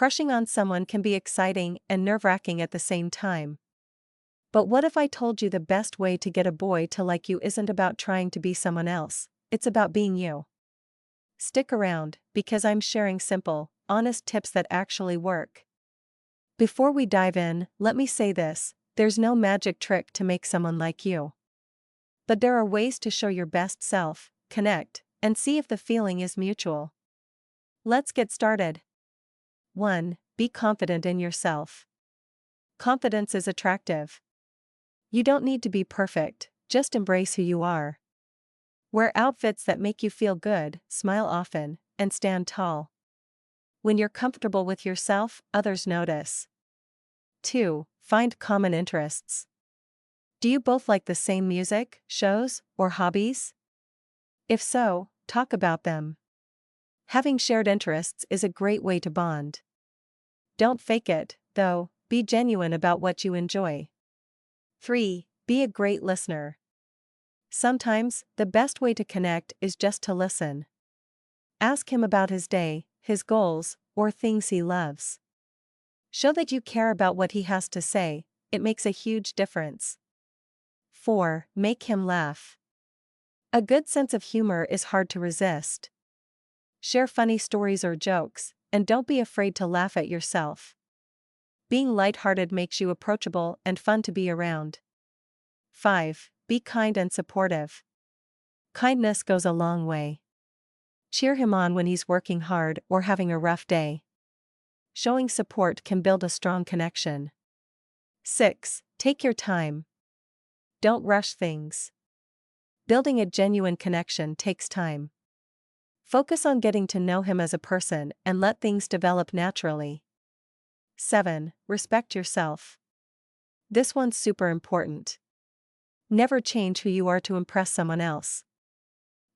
Crushing on someone can be exciting and nerve-wracking at the same time. But what if I told you the best way to get a boy to like you isn't about trying to be someone else, it's about being you? Stick around, because I'm sharing simple, honest tips that actually work. Before we dive in, let me say this: there's no magic trick to make someone like you. But there are ways to show your best self, connect, and see if the feeling is mutual. Let's get started. 1. Be confident in yourself. Confidence is attractive. You don't need to be perfect, just embrace who you are. Wear outfits that make you feel good, smile often, and stand tall. When you're comfortable with yourself, others notice. 2. Find common interests. Do you both like the same music, shows, or hobbies? If so, talk about them. Having shared interests is a great way to bond. Don't fake it, though, be genuine about what you enjoy. 3. Be a great listener. Sometimes, the best way to connect is just to listen. Ask him about his day, his goals, or things he loves. Show that you care about what he has to say, it makes a huge difference. 4. Make him laugh. A good sense of humor is hard to resist. Share funny stories or jokes, and don't be afraid to laugh at yourself. Being lighthearted makes you approachable and fun to be around. 5. Be kind and supportive. Kindness goes a long way. Cheer him on when he's working hard or having a rough day. Showing support can build a strong connection. 6. Take your time. Don't rush things. Building a genuine connection takes time. Focus on getting to know him as a person and let things develop naturally. 7. Respect yourself. This one's super important. Never change who you are to impress someone else.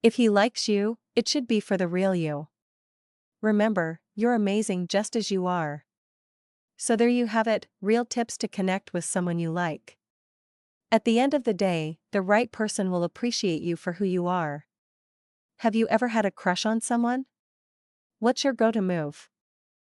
If he likes you, it should be for the real you. Remember, you're amazing just as you are. So there you have it, real tips to connect with someone you like. At the end of the day, the right person will appreciate you for who you are. Have you ever had a crush on someone? What's your go-to move?